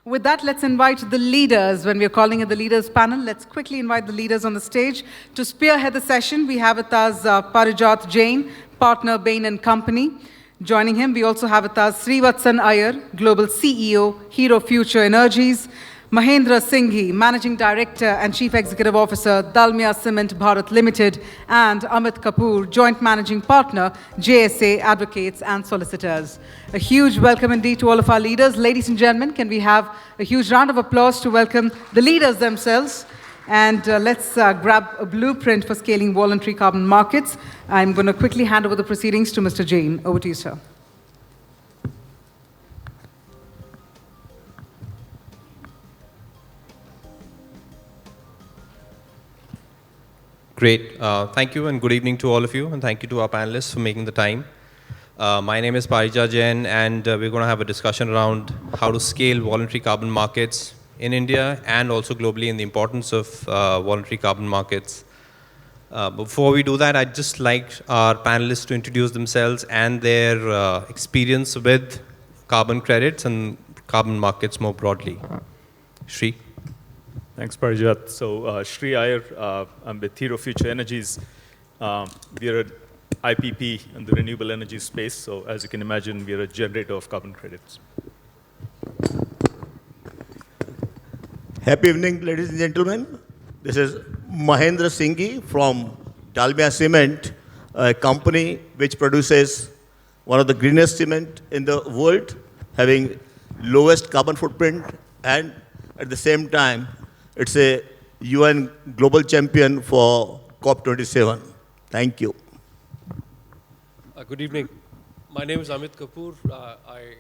With that, let's invite the leaders. When we're calling it the leaders panel, let's quickly invite the leaders on the stage. To spearhead the session, we have with us Parijat Jain, partner Bain & Company. Joining him, we also have with us Srivatsan Iyer, Global CEO, Hero Future Energies. Mahendra Singhi, Managing Director and Chief Executive Officer, Dalmia Cement Bharat Limited, and Amit Kapoor, Joint Managing Partner, JSA Advocates and Solicitors. A huge welcome indeed to all of our leaders. Ladies and gentlemen, can we have a huge round of applause to welcome the leaders themselves? And let's grab a blueprint for scaling voluntary carbon markets. I'm going to quickly hand over the proceedings to Mr. Jain. Over to you, sir. Great. Thank you and good evening to all of you, and thank you to our panelists for making the time. My name is Parijat Jain, and we're going to have a discussion around how to scale voluntary carbon markets in India and also globally, and the importance of voluntary carbon markets. Before we do that, I'd just like our panelists to introduce themselves and their experience with carbon credits and carbon markets more broadly. Shri. Thanks, Parijat. So, Shri Iyer, I'm with Hero Future Energies. We're an IPP in the renewable energy space. So, as you can imagine, we're a generator of carbon credits. Happy evening, ladies and gentlemen. This is Mahendra Singhi from Dalmia Cement, a company which produces one of the greenest cement in the world, having lowest carbon footprint, and at the same time, it's a UN global champion for COP27. Thank you. Good evening. My name is Amit Kapoor. I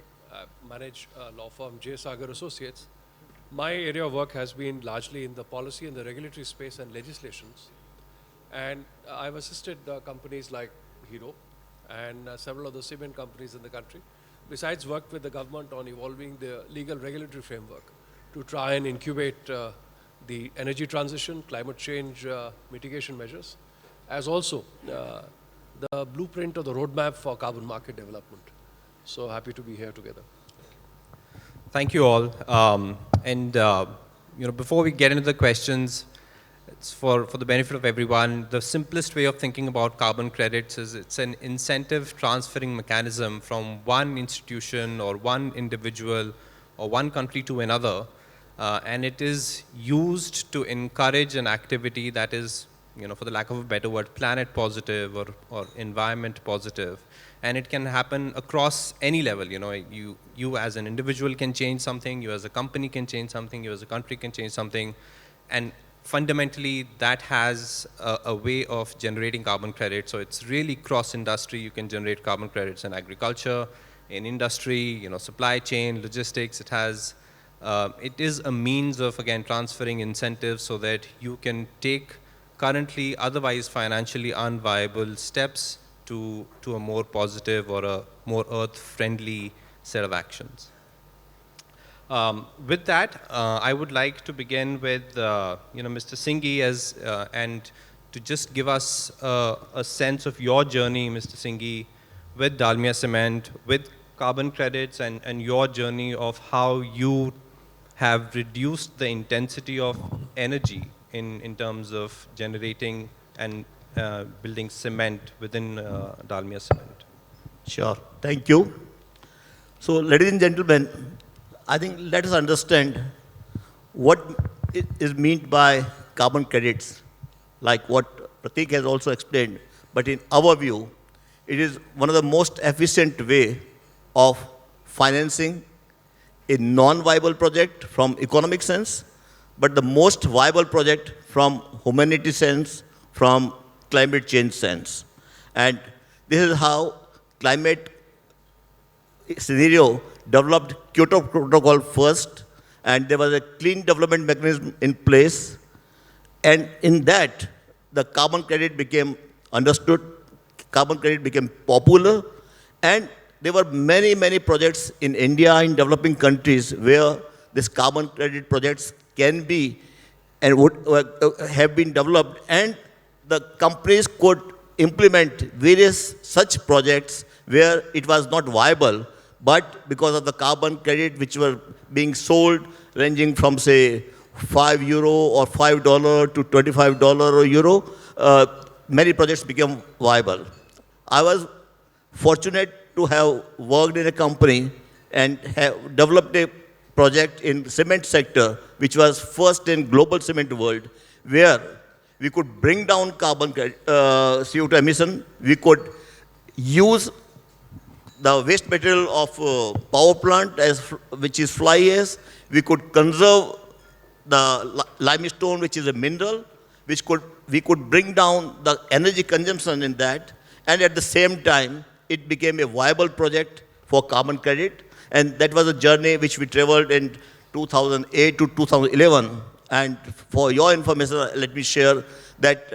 manage law firm J. Sagar Associates. My area of work has been largely in the policy and the regulatory space and legislations. And I've assisted companies like Hero and several other cement companies in the country. Besides, worked with the government on evolving the legal regulatory framework to try and incubate the energy transition, climate change mitigation measures, as also the blueprint or the roadmap for carbon market development. So happy to be here together. Thank you all. Before we get into the questions, it's for the benefit of everyone. The simplest way of thinking about carbon credits is it's an incentive transferring mechanism from one institution or one individual or one country to another. And it is used to encourage an activity that is, for the lack of a better word, planet positive or environment positive. And it can happen across any level. You as an individual can change something, you as a company can change something, you as a country can change something. And fundamentally, that has a way of generating carbon credits. So it's really cross-industry. You can generate carbon credits in agriculture, in industry, supply chain, logistics. It is a means of, again, transferring incentives so that you can take currently otherwise financially unviable steps to a more positive or a more earth-friendly set of actions. With that, I would like to begin with Mr. Singhi and to just give us a sense of your journey, Mr. Singhi, with Dalmia Cement, with carbon credits, and your journey of how you have reduced the intensity of energy in terms of generating and building cement within Dalmia Cement. Sure. Thank you. So, ladies and gentlemen, I think let us understand what is meant by carbon credits, like what Pratik has also explained. But in our view, it is one of the most efficient way of financing a non-viable project from economic sense, but the most viable project from humanity sense, from climate change sense. And this is how climate scenario developed Kyoto Protocol first, and there was a clean development mechanism in place. And in that, the carbon credit became understood, carbon credit became popular, and there were many, many projects in India, in developing countries, where this carbon credit projects can be and would have been developed, and the companies could implement various such projects where it was not viable, But because of the carbon credit which were being sold, ranging from, say, €5 or $5 to $25 or euro, many projects became viable. I was fortunate to have worked in a company and have developed a project in cement sector, which was first in global cement world, where we could bring down CO2 emission. We could use the waste material of power plant, which is fly ash. We could conserve the limestone, which is a mineral, we could bring down the energy consumption in that, and at the same time, it became a viable project for carbon credit. And that was a journey which we traveled in 2008 to 2011. And for your information, let me share that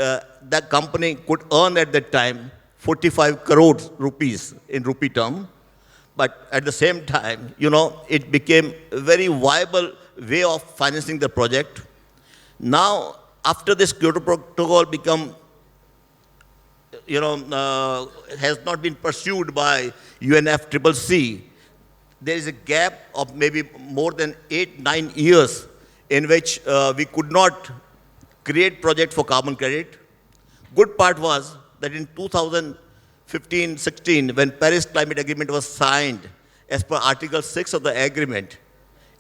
that company could earn at that time 45 crores rupees in rupee term. But at the same time, it became a very viable way of financing the project. Now, after this Kyoto Protocol has not been pursued by UNFCCC, there is a gap of maybe more than 8-9 years in which we could not create project for carbon credit. Good part was that in 2015-16, when Paris Climate Agreement was signed, as per Article 6 of the agreement,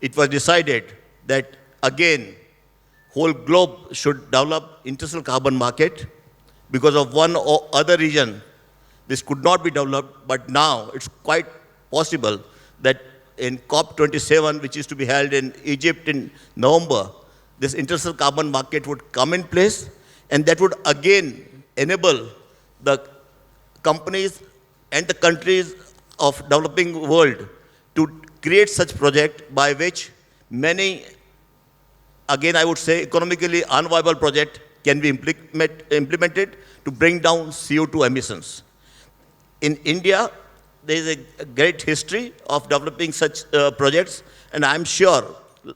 it was decided that, again, whole globe should develop international carbon market. Because of one or other reason, this could not be developed, but now it's quite possible that in COP27, which is to be held in Egypt in November, this international carbon market would come in place, and that would again enable the companies and the countries of developing world to create such project by which many, again I would say, economically unviable project can be implemented to bring down CO2 emissions. In India, there is a great history of developing such projects, and I'm sure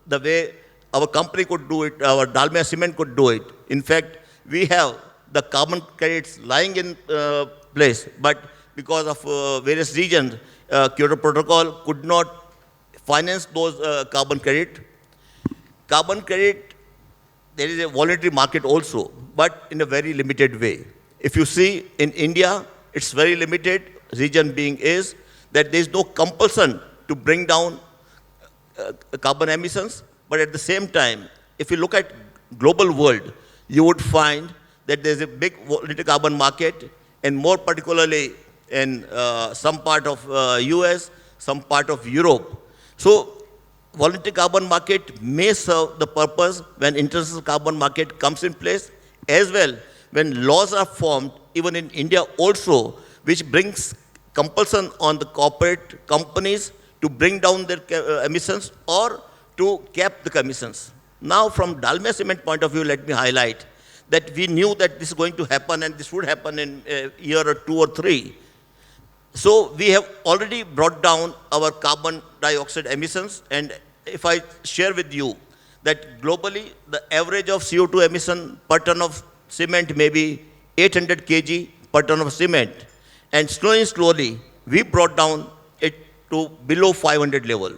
the way our company could do it, our Dalmia Cement could do it. In fact, we have the carbon credits lying in place, but because of various reasons, Kyoto Protocol could not finance those carbon credit. Carbon credit, there is a voluntary market also, but in a very limited way. If you see in India, it's very limited. Reason being is that there is no compulsion to bring down carbon emissions, but at the same time, if you look at global world, you would find that there's a big voluntary carbon market, and more particularly in some part of US, some part of Europe. So voluntary carbon market may serve the purpose when international carbon market comes in place, as well when laws are formed, even in India also, which brings compulsion on the corporate companies to bring down their emissions or to cap the emissions. Now, from Dalmia Cement point of view, let me highlight that we knew that this is going to happen and this would happen in a year or 2 or 3. So we have already brought down our carbon dioxide emissions, and if I share with you that globally the average of CO2 emission per ton of cement may be 800 kg per ton of cement, and slowly we brought down it to below 500 level,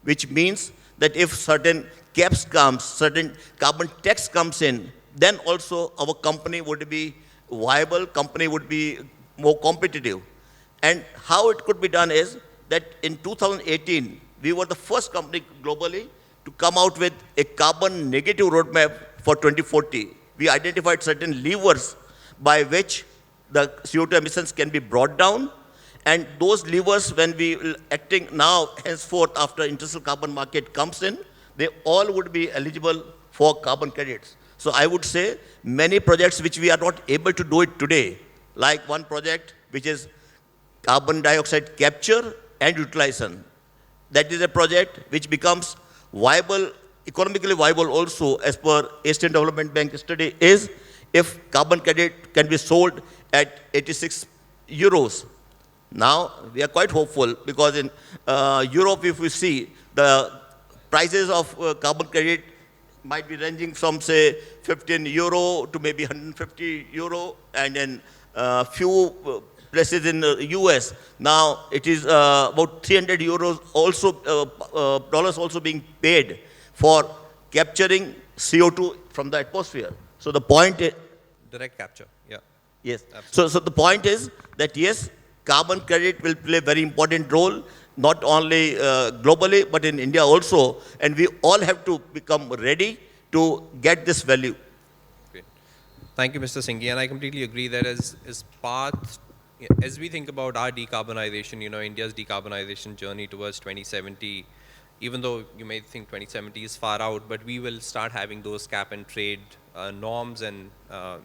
which means that if certain caps comes, certain carbon tax comes in, then also our company would be viable, company would be more competitive. And how it could be done is that in 2018, we were the first company globally to come out with a carbon negative roadmap for 2040. We identified certain levers by which the CO2 emissions can be brought down. And those levers, when we acting now, henceforth, after international carbon market comes in, they all would be eligible for carbon credits. So I would say many projects which we are not able to do it today, like one project which is carbon dioxide capture and utilization. That is a project which becomes viable, economically viable also, as per Asian Development Bank study, is if carbon credit can be sold at 86 euros. Now, we are quite hopeful because in Europe, if we see, the prices of carbon credit might be ranging from, say, 15 euro to maybe 150 euro, and in few places in the US. Now it is about 300 euros also, dollars also being paid for capturing CO2 from the atmosphere. So the point is, Direct capture, yeah. yes. Absolutely. So the point is that yes, carbon credit will play a very important role, not only globally, but in India also. And we all have to become ready to get this value. Great. Thank you, Mr. Singhi. And I completely agree that as we think about our decarbonization, India's decarbonization journey towards 2070, even though you may think 2070 is far out, but we will start having those cap and trade norms, and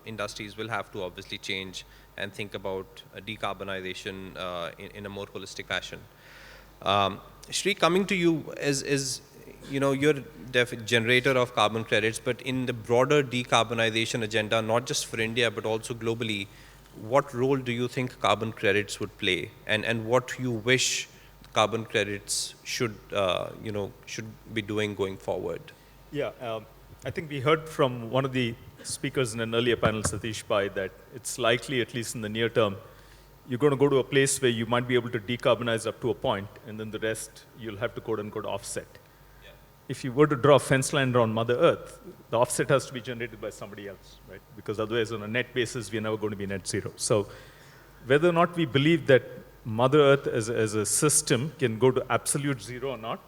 industries will have to obviously change and think about decarbonization in a more holistic fashion. Shri, coming to you as you're generator of carbon credits, but in the broader decarbonization agenda, not just for India, but also globally, what role do you think carbon credits would play, and what you wish carbon credits should be doing going forward? Yeah, I think we heard from one of the speakers in an earlier panel, Satish Pai, that it's likely, at least in the near term, you're going to go to a place where you might be able to decarbonize up to a point, and then the rest you'll have to quote-unquote offset. Yeah. If you were to draw a fence line around Mother Earth, the offset has to be generated by somebody else, right? Because otherwise, on a net basis, we're never going to be net zero. So whether or not we believe that Mother Earth as a system can go to absolute zero or not,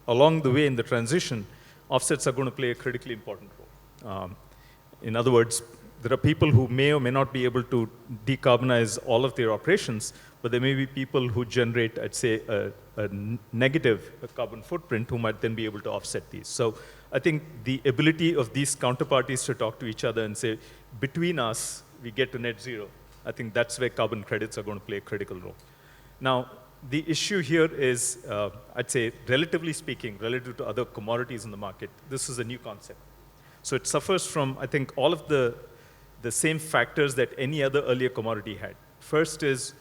along the way in the transition, offsets are going to play a critically important role. In other words, there are people who may or may not be able to decarbonize all of their operations, but there may be people who generate, I'd say, a negative carbon footprint who might then be able to offset these. So I think the ability of these counterparties to talk to each other and say, between us, we get to net zero, I think that's where carbon credits are going to play a critical role. Now, the issue here is, I'd say, relatively speaking, relative to other commodities in the market, this is a new concept. So it suffers from, I think, all of the same factors that any other earlier commodity had. First is,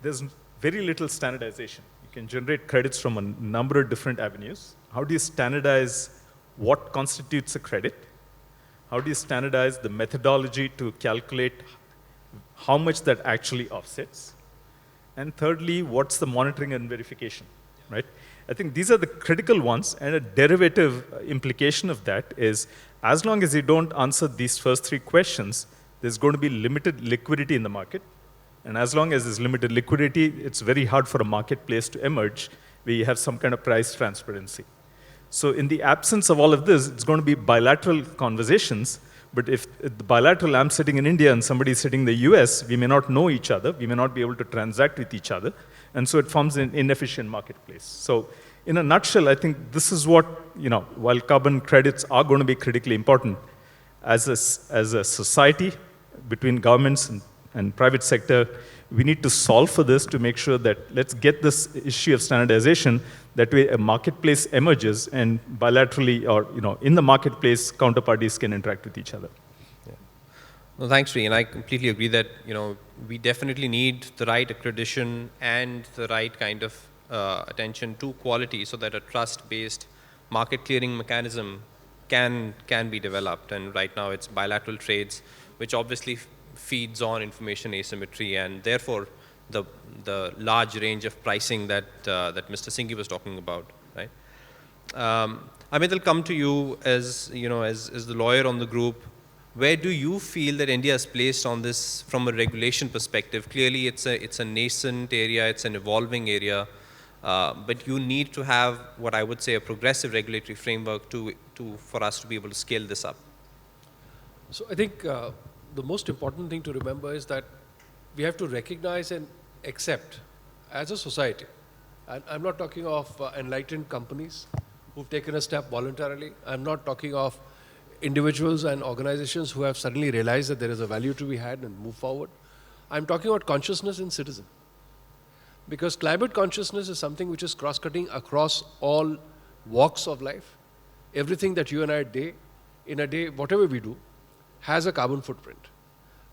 there's very little standardization. You can generate credits from a number of different avenues. How do you standardize what constitutes a credit? How do you standardize the methodology to calculate how much that actually offsets? And thirdly, what's the monitoring and verification, right? I think these are the critical ones, and a derivative implication of that is, as long as you don't answer these first three questions, there's going to be limited liquidity in the market. And as long as there's limited liquidity, it's very hard for a marketplace to emerge where you have some kind of price transparency. So in the absence of all of this, it's going to be bilateral conversations. But if the bilateral, I'm sitting in India and somebody's sitting in the US, we may not know each other. We may not be able to transact with each other. And so it forms an inefficient marketplace. So in a nutshell, I think this is what, while carbon credits are going to be critically important, as a society, between governments and private sector, we need to solve for this to make sure that let's get this issue of standardization. That way a marketplace emerges, and bilaterally or in the marketplace, counterparties can interact with each other. Yeah. Well, thanks, Sri. And I completely agree that we definitely need the right accreditation and the right kind of attention to quality, so that a trust-based market clearing mechanism can be developed. And right now it's bilateral trades, which obviously feeds on information asymmetry, and therefore the large range of pricing that Mr. Singhi was talking about, right? Amit, I'll come to you as the lawyer on the group. Where do you feel that India is placed on this from a regulation perspective? Clearly, it's a nascent area, it's an evolving area, but you need to have what I would say a progressive regulatory framework for us to be able to scale this up. So I think the most important thing to remember is that we have to recognize and accept as a society. And I'm not talking of enlightened companies who've taken a step voluntarily. I'm not talking of individuals and organizations who have suddenly realized that there is a value to be had and move forward. I'm talking about consciousness in citizen. Because climate consciousness is something which is cross-cutting across all walks of life. Everything that you and I do, in a day, whatever we do, has a carbon footprint.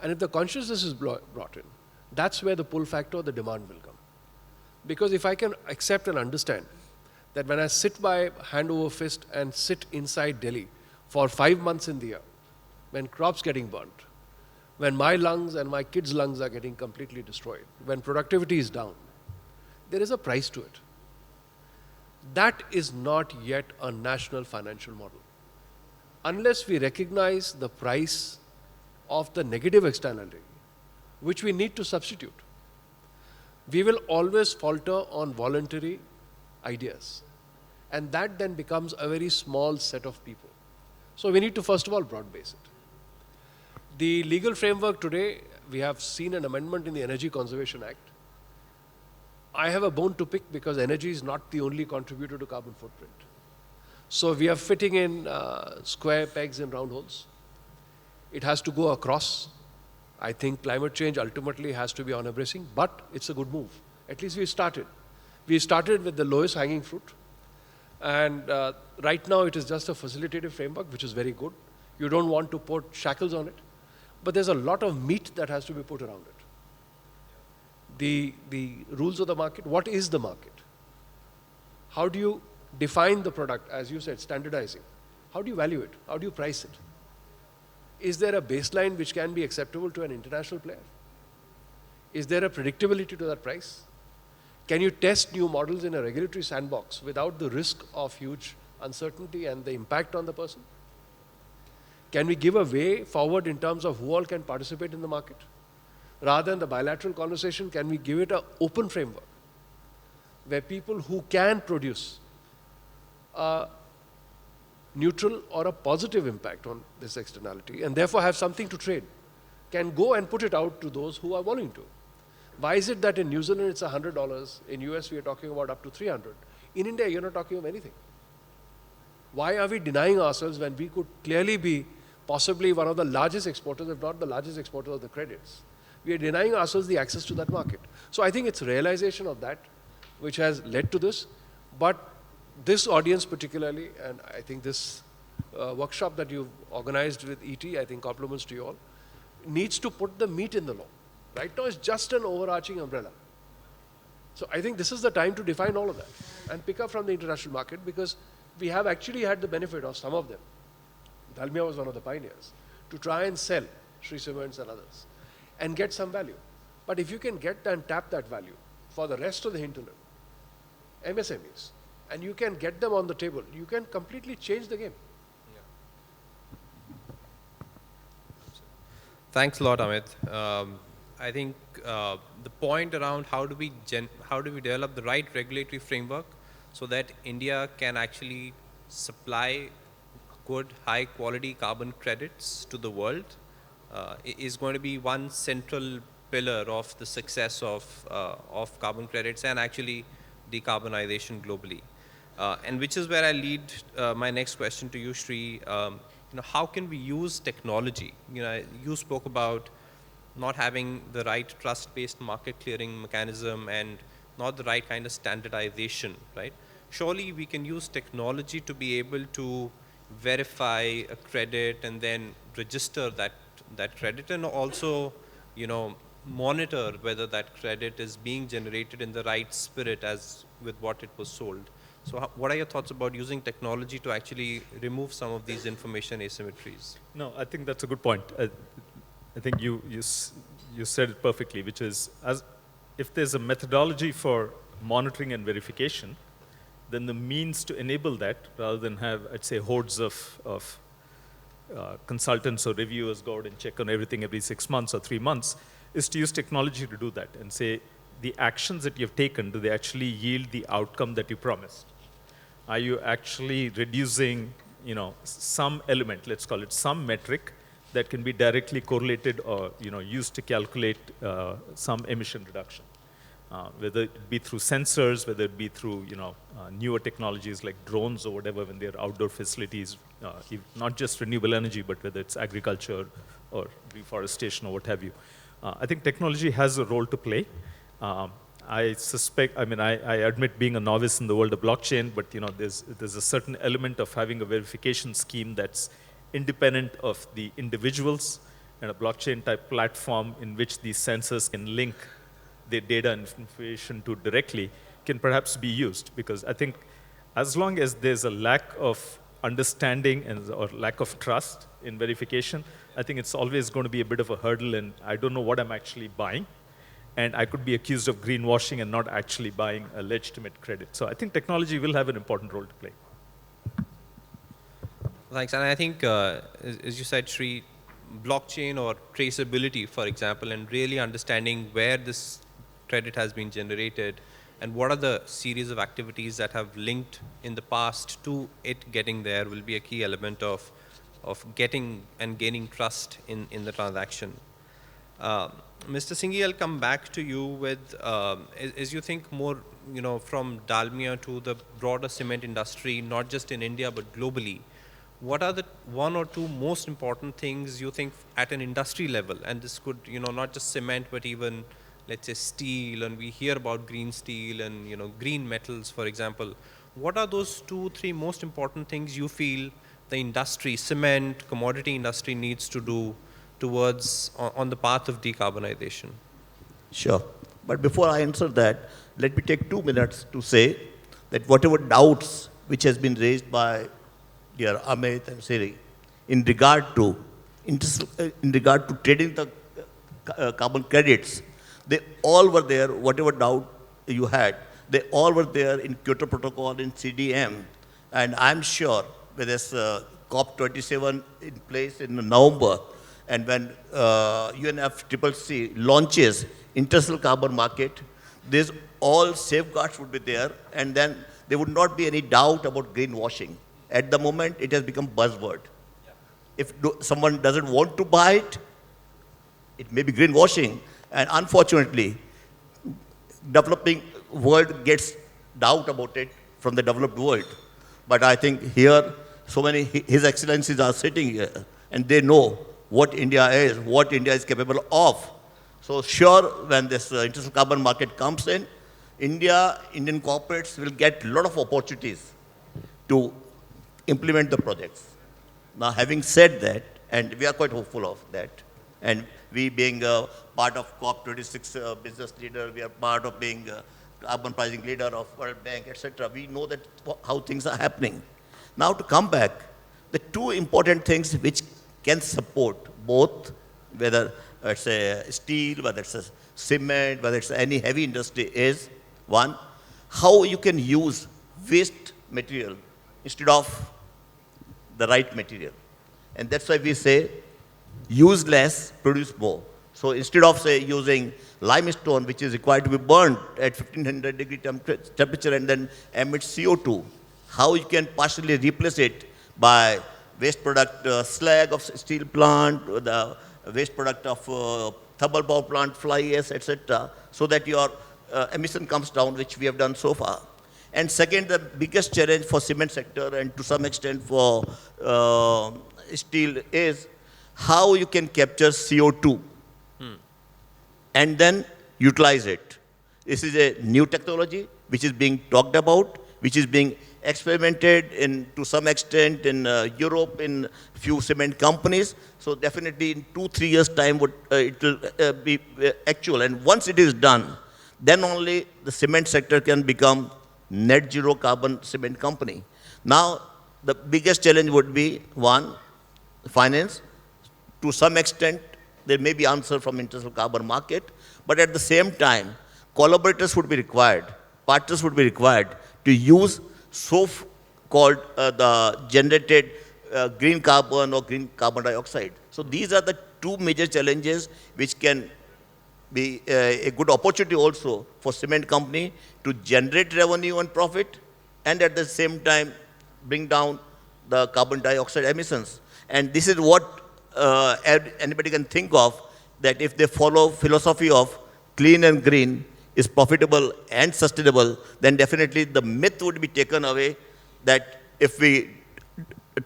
And if the consciousness is brought in, that's where the pull factor, the demand will come. Because if I can accept and understand that when I sit by hand over fist and sit inside Delhi for 5 months in the year, when crops getting burnt, when my lungs and my kids' lungs are getting completely destroyed, when productivity is down, there is a price to it. That is not yet a national financial model. Unless we recognize the price of the negative externality, which we need to substitute, we will always falter on voluntary ideas. And that then becomes a very small set of people. So we need to first of all broad base it. The legal framework today, we have seen an amendment in the Energy Conservation Act. I have a bone to pick because energy is not the only contributor to carbon footprint. So we are fitting in square pegs in round holes. It has to go across. I think climate change ultimately has to be on a bracing, but it's a good move. At least we started. We started with the lowest hanging fruit. And right now it is just a facilitative framework, which is very good. You don't want to put shackles on it. But there's a lot of meat that has to be put around it. The rules of the market, what is the market? How do you define the product, as you said, standardizing? How do you value it? How do you price it? Is there a baseline which can be acceptable to an international player? Is there a predictability to that price? Can you test new models in a regulatory sandbox without the risk of huge uncertainty and the impact on the person? Can we give a way forward in terms of who all can participate in the market? Rather than the bilateral conversation, can we give it an open framework where people who can produce a neutral or a positive impact on this externality and therefore have something to trade, can go and put it out to those who are willing to? Why is it that in New Zealand it's $100, in US we are talking about up to 300? In India you're not talking of anything. Why are we denying ourselves when we could clearly be possibly one of the largest exporters, if not the largest exporter of the credits? We are denying ourselves the access to that market. So I think it's realization of that which has led to this. But this audience particularly, and I think this workshop that you've organized with ET, I think compliments to you all, needs to put the meat in the law. Right now it's just an overarching umbrella. So I think this is the time to define all of that and pick up from the international market, because we have actually had the benefit of some of them. Dalmia was one of the pioneers to try and sell Sri Cements and others and get some value. But if you can get and tap that value for the rest of the hinterland, MSMEs, and you can get them on the table, you can completely change the game. Thanks a lot, Amit. I think the point around how do we develop the right regulatory framework so that India can actually supply good, high-quality carbon credits to the world is going to be one central pillar of the success of carbon credits and actually decarbonization globally. And which is where I lead my next question to you, Sri. How can we use technology? You spoke about not having the right trust-based market clearing mechanism and not the right kind of standardization, right? Surely we can use technology to be able to verify a credit and then register that credit, and also, monitor whether that credit is being generated in the right spirit as with what it was sold. So what are your thoughts about using technology to actually remove some of these information asymmetries? No, I think that's a good point. I think you said it perfectly, which is, if there's a methodology for monitoring and verification, then the means to enable that, rather than have, I'd say, hordes of consultants or reviewers go out and check on everything every 6 months or 3 months, is to use technology to do that and say, the actions that you've taken, do they actually yield the outcome that you promised? Are you actually reducing, some element, let's call it some metric, that can be directly correlated or used to calculate some emission reduction, whether it be through sensors, whether it be through newer technologies like drones or whatever when they're outdoor facilities, not just renewable energy, but whether it's agriculture or reforestation or what have you. I think technology has a role to play. I suspect, I admit being a novice in the world of blockchain, but there's a certain element of having a verification scheme that's independent of the individuals, and a blockchain type platform in which these sensors can link their data and information to directly can perhaps be used. Because I think as long as there's a lack of understanding and or lack of trust in verification, I think it's always going to be a bit of a hurdle, and I don't know what I'm actually buying. And I could be accused of greenwashing and not actually buying a legitimate credit. So I think technology will have an important role to play. Thanks. And I think, as you said, Sri, blockchain or traceability, for example, and really understanding where this credit has been generated and what are the series of activities that have linked in the past to it getting there will be a key element of getting and gaining trust in the transaction. Mr. Singhi, I'll come back to you with, as you think more, from Dalmia to the broader cement industry, not just in India, but globally, what are the one or two most important things you think at an industry level? And this could, not just cement, but even, let's say, steel, and we hear about green steel and, green metals, for example. What are those 2-3 most important things you feel the industry, cement, commodity industry needs to do towards on the path of decarbonization? Sure. But before I answer that, let me take 2 minutes to say that whatever doubts which has been raised by dear Amit and Siri in regard to trading the carbon credits, they all were there. Whatever doubt you had, they all were there in Kyoto Protocol, in CDM, and I'm sure with this COP27 in place in November, and when UNFCCC launches international carbon market, these all safeguards would be there, and then there would not be any doubt about greenwashing. At the moment, it has become buzzword. Yeah. If someone doesn't want to buy it, it may be greenwashing, and unfortunately, developing world gets doubt about it from the developed world. But I think here, so many His Excellencies are sitting here, and they know what India is capable of. So sure, when this international carbon market comes in, Indian corporates will get a lot of opportunities to implement the projects. Now, having said that, and we are quite hopeful of that, and we being part of COP26 business leader, we are part of being carbon pricing leader of World Bank, etc. We know that how things are happening. Now, to come back, the two important things which can support both, whether it's a steel, whether it's a cement, whether it's any heavy industry, is one, how you can use waste material instead of the right material. And that's why we say use less, produce more. So instead of, say, using limestone, which is required to be burnt at 1500 degree temperature and then emit CO2, how you can partially replace it by waste product slag of steel plant, the waste product of thermal power plant, fly ash, etc., so that your emission comes down, which we have done so far. And second, the biggest challenge for cement sector and to some extent for steel is how you can capture CO2 and then utilize it. This is a new technology which is being talked about, which is being experimented in to some extent in Europe in few cement companies. So definitely in 2-3 years time it will be actual. And once it is done, then only the cement sector can become net zero carbon cement company. Now the biggest challenge would be one, finance. To some extent there may be answer from international carbon market, but at the same time collaborators would be required, partners would be required to use so-called the generated green carbon or green carbon dioxide. So these are the two major challenges which can be a good opportunity also for cement company to generate revenue and profit and at the same time bring down the carbon dioxide emissions. And this is what anybody can think of, that if they follow philosophy of clean and green is profitable and sustainable, then definitely the myth would be taken away that if we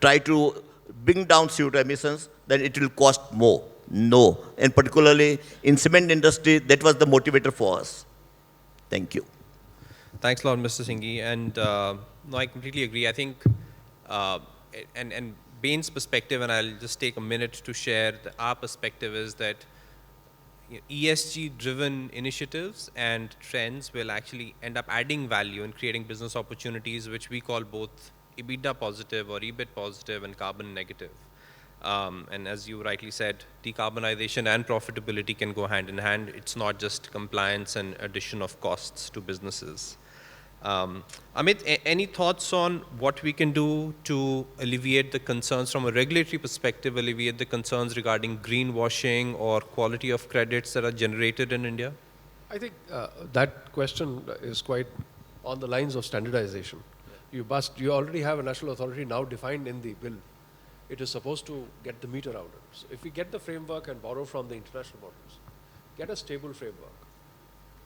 try to bring down CO2 emissions, then it will cost more. No. And particularly in cement industry, that was the motivator for us. Thank you. Thanks a lot, Mr. Singhi. And no, I completely agree. I think, and Bain's perspective, and I'll just take a minute to share our perspective, is that ESG-driven initiatives and trends will actually end up adding value and creating business opportunities, which we call both EBITDA positive or EBIT positive and carbon negative. And as you rightly said, decarbonization and profitability can go hand in hand. It's not just compliance and addition of costs to businesses. Amit, any thoughts on what we can do to alleviate the concerns from a regulatory perspective, alleviate the concerns regarding greenwashing or quality of credits that are generated in India? I think that question is quite on the lines of standardization. You already have a national authority now defined in the bill. It is supposed to get the meter out. So if we get the framework and borrow from the international models, get a stable framework,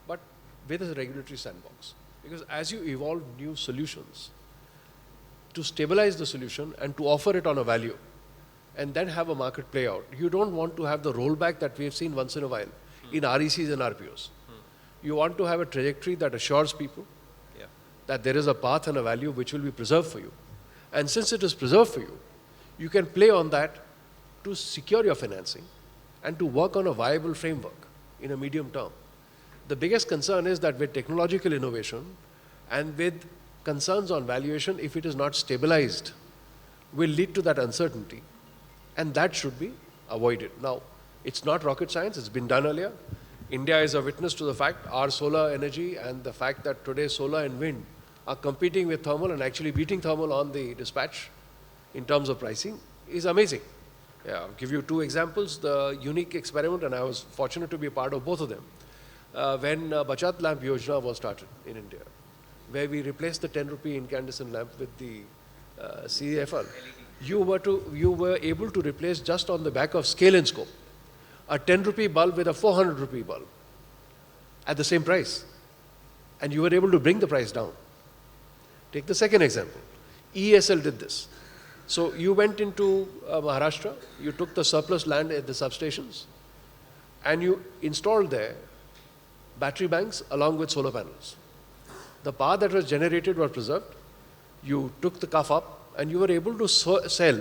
but with a regulatory sandbox. Because as you evolve new solutions, to stabilize the solution and to offer it on a value, and then have a market play out, you don't want to have the rollback that we have seen once in a while in RECs and RPOs. You want to have a trajectory that assures people that there is a path and a value which will be preserved for you. And since it is preserved for you, you can play on that to secure your financing and to work on a viable framework in a medium term. The biggest concern is that with technological innovation and with concerns on valuation, if it is not stabilized, will lead to that uncertainty. And that should be avoided. Now, it's not rocket science, it's been done earlier. India is a witness to the fact our solar energy and the fact that today solar and wind are competing with thermal and actually beating thermal on the dispatch in terms of pricing is amazing. Yeah, I'll give you two examples. The unique experiment, and I was fortunate to be a part of both of them, when Bachat Lamp Yojana was started in India, where we replaced the 10 rupee incandescent lamp with the CFL. You were able to replace just on the back of scale and scope a 10 rupee bulb with a 400 rupee bulb at the same price. And you were able to bring the price down. Take the second example. ESL did this. So you went into Maharashtra, you took the surplus land at the substations, and you installed there battery banks along with solar panels. The power that was generated was preserved. You took the cuff up, and you were able to sell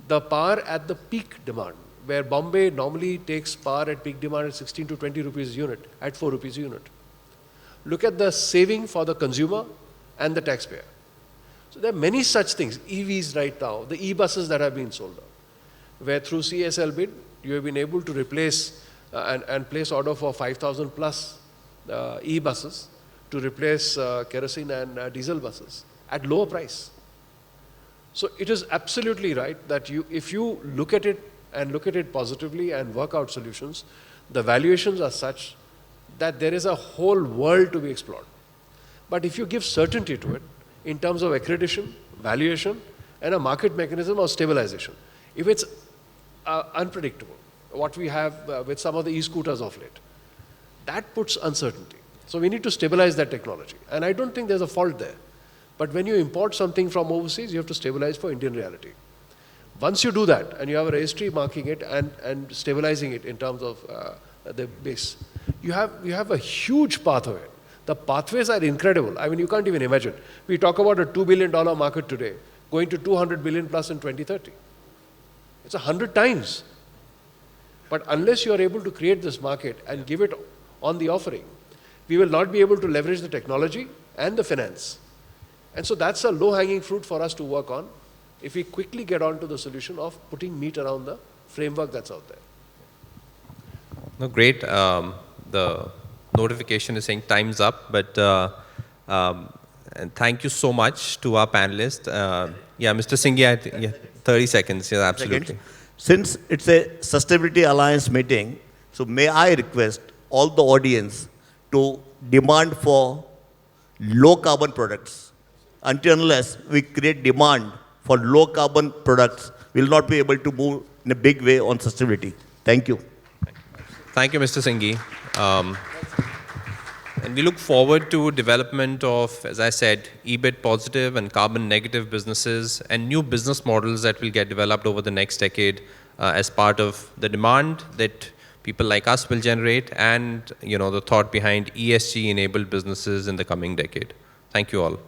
the power at the peak demand, where Bombay normally takes power at peak demand at 16 to 20 rupees a unit, at 4 rupees a unit. Look at the saving for the consumer and the taxpayer. So there are many such things. EVs right now, the e-buses that have been sold out, where through CSL bid, you have been able to replace and place order for 5,000 plus e-buses to replace kerosene and diesel buses at lower price. So it is absolutely right that if you look at it and look at it positively and work out solutions, the valuations are such that there is a whole world to be explored. But if you give certainty to it in terms of accreditation, valuation, and a market mechanism of stabilization, if it's unpredictable, what we have with some of the e-scooters of late, that puts uncertainty. So we need to stabilize that technology. And I don't think there's a fault there. But when you import something from overseas, you have to stabilize for Indian reality. Once you do that, and you have a registry marking it and stabilizing it in terms of the base, you have a huge pathway. The pathways are incredible. I mean, you can't even imagine. We talk about a $2 billion market today, going to 200 billion plus in 2030. It's 100 times. But unless you are able to create this market and give it on the offering, we will not be able to leverage the technology and the finance. And so that's a low-hanging fruit for us to work on if we quickly get on to the solution of putting meat around the framework that's out there. No, great. The notification is saying time's up, but and thank you so much to our panelists. Yeah, Mr. Singhi, 30 seconds. Yeah, absolutely. Since it's a Sustainability Alliance meeting, so may I request all the audience to demand for low carbon products. Until unless we create demand for low carbon products, we will not be able to move in a big way on sustainability. Thank you. Thank you, Mr. Singhi. And we look forward to development of, as I said, EBIT positive and carbon negative businesses and new business models that will get developed over the next decade as part of the demand that people like us will generate and the thought behind ESG-enabled businesses in the coming decade. Thank you all.